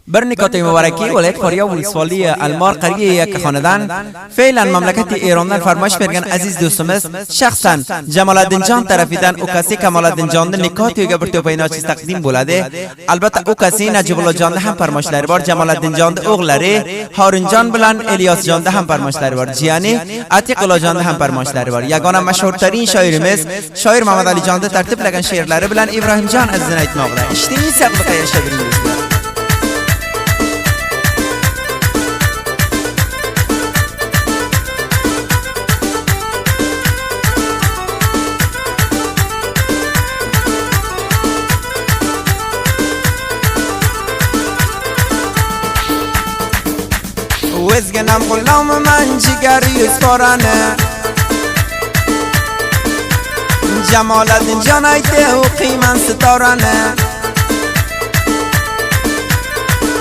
بر نکات مبارکی ولایت فاریا ولسوالی المار قریه یک خاندان فعلا مملکت ایران فرمایش میگن عزیز دوستم شخصا جمال الدین جان طرفیدن او کسی کمال الدین جان نکات یوگا برتو پینا چیز تقدیم بولاده البته او کسی نجیب الله جان هم فرمایش لري بار جمال الدین جان اوغلری هارون جان بلند الیاس جان هم فرمایش لري بار جیانی عتیق الله جان هم فرمایش لري بار یگانه مشهورترین شاعرimiz شاعر محمد علی جان ترتیب لگن شعرلari بلند ابراهیم جان از زنایت مغرا اشتینی سابقه yaşadığınız وزگنم غلام من جگر یوسفارانه جمال الدین جان ایته و قیمن ستارانه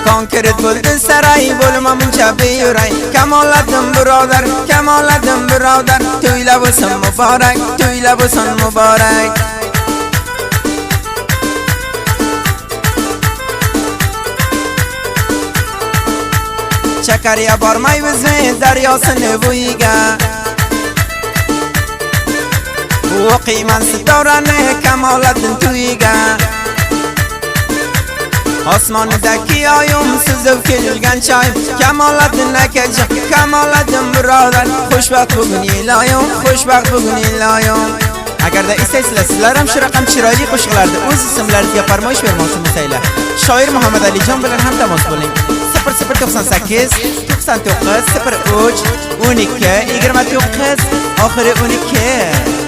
کانکرت بلد سرای بولما من چه یورای کمال الدین برادر کمال الدین برادر توی لباسم مبارک توی لباسم مبارک چکریا بارمای وزمه دریا سنبویگا و قیمن ستارانه کمال الدین تویگا آسمان دکی آیم سوزو کلگن چایم کمال الدین نکجا کمال الدین برادر خوشبخت بگونی لایم خوشبخت بگونی لایم اگر در این سلسله سلارم شرقم چرایی خوشگلرده اوز اسملرد یا فرمایش برماشون مسایله شاعر محمد علی جان بلن هم تماس بولیم 0098 99 03 12 29 آخر 12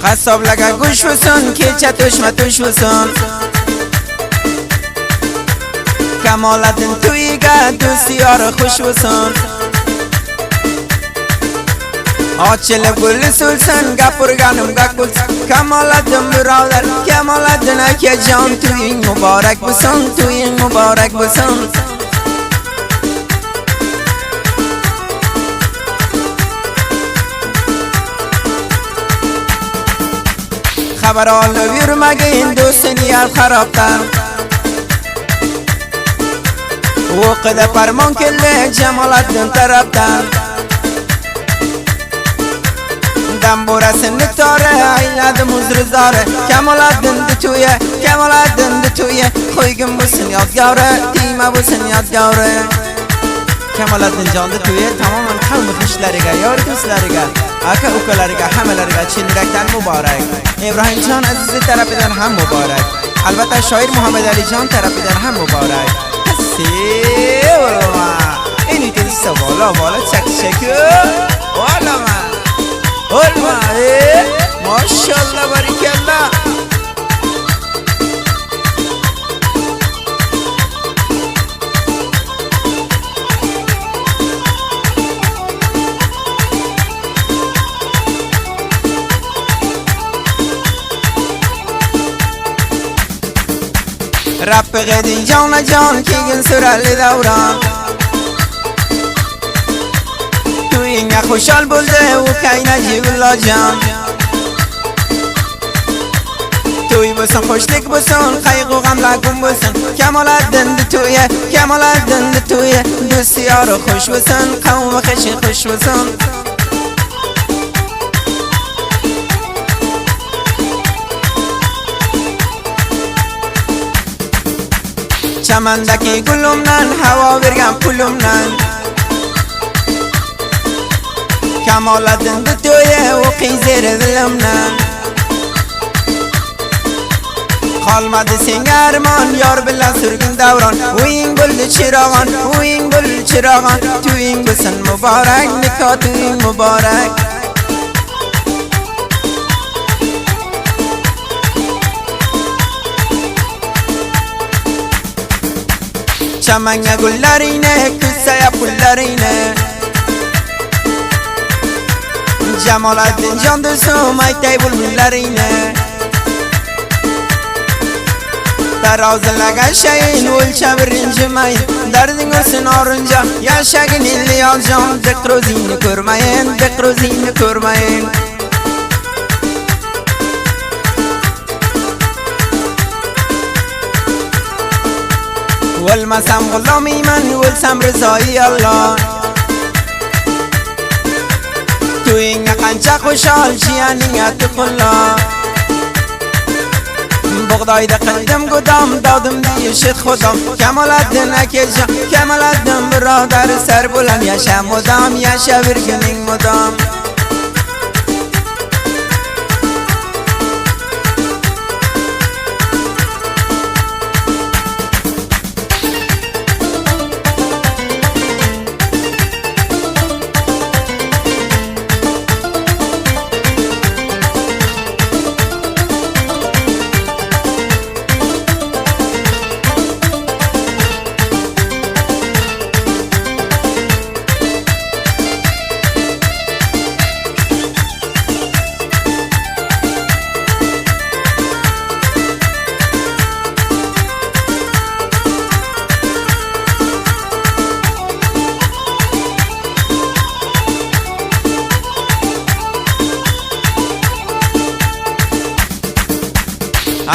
قصاب لگه گوش بسن که چتوش متوش بسن کمال الدین تویگه دوستیار خوش بسن آچل گل سلسن گپر گنم گکل کمال الدین برادر کمال الدین اکه جان توی مبارک بسن توی مبارک بسن خبر آلو بیرمگه این دوستنی خرابتن وقت فرمان کله جمال الدین طرفتن دم برسن نتاره عیلاد مزرزاره کمال الدین تویه کمال الدین تویه خویگم بسن یادگاره تیمه بسن یادگاره کمال الدین جان تویه تماما قوم خوشلریگه یار دوستلریگه اکا اوکلریگه همه لریگه چینیرکتن مبارک ابراهیم جان عزیز طرفیدن هم مبارک البته شاعر محمد علی جان طرفیدن هم مبارک هستی والا اینی که دیسته والا چک والا ماشالله باریکالله رپ قدی جان جان کیگن سرالی دوران تو اینگه خوشحال بلده و کی نجیب الله جان توی بسن خوشلک بسن خیق و غم لگم بسن کمال الدین تویه کمال الدین تویه دوستیارو خوش بسن قوم خشی خوش بسن چمندکی گلومنن هوا برگم پلومنن کمال الدین تویه و قیزیر دلمنن خالمد سنگرمان یار بلا سرگن دوران و این گل چراغان و این گل چراغان تو این بسن مبارک نکات تو این مبارک Çamanga gullarine küsseye pullarine Cemaladdin can dostum aytay bulbullarine Tarozilagan shayin o'lchab rinjimayin Darding o'sin orunja yashagin elli yoljon Diqro'zingni ko'rmayin, diqro'zingni ko'rmayin O'lmasam g'ulomiyman, o'lsam rizoyi Alloh To'yingga qancha qo'shol, jiyaning ati qulloq Bug'doyda qildim gudom, dovdim deyishit xudom Kamoliddin akajon, Kamoliddin birodar sar bo'lam Yasha mudom, yasha virgining mudom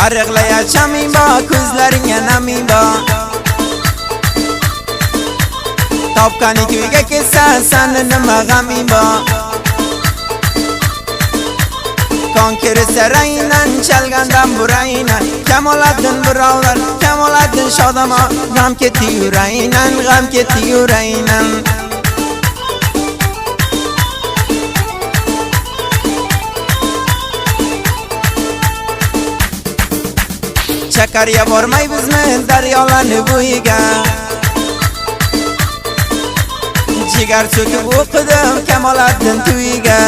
Ariqlayachaming bo, ko'zlaringga naming bo Topqaning uyga kelsa, sani nima g'aming bo Qon kirsa rangdan, chalgandan buraynan Kamoliddin birodar, Kamoliddin shodamon G'am ketdi yuraynan, g'am ketdi yuraynan Chakarga bormaybizmi daryolarni bo'yiga Jigar cho'kib o'qidim Kamoliddin to'yiga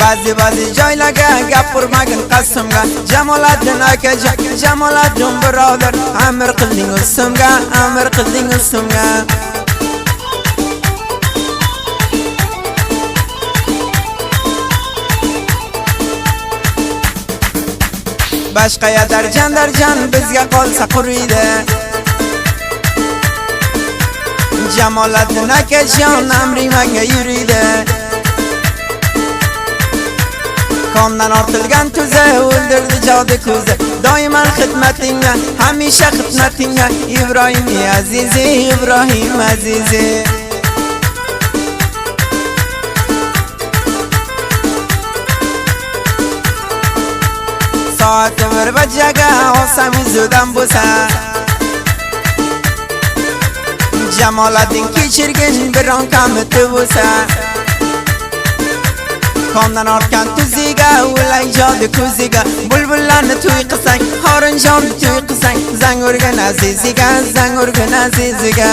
Ba'zi joylarga gap urmagin qasimga Jamoliddin akajon, Jamoliddin birodar Amr qilding ustimga, amr qilding ustimga Boshqaga darjan bizga qolsa quriydi Jamoliddin akajon amring menga yuriydi Qondan ortilgan tuzi o'ldirdi jodi ko'zi Doiman xizmatingga, hamisha xizmatingga Ibrohim azizi, Ibrohim azizi Soati bir bajaga olsam yuzidan bo'lsa Jamoliddin kechirgin biron kamiti bo'lsa Qondan ortgan tuziga, o'lay jodi ko'ziga Bulbullarni to'y qilsang, xorinjonni to'y qilsang Zang urgin aziziga, zang urgin aziziga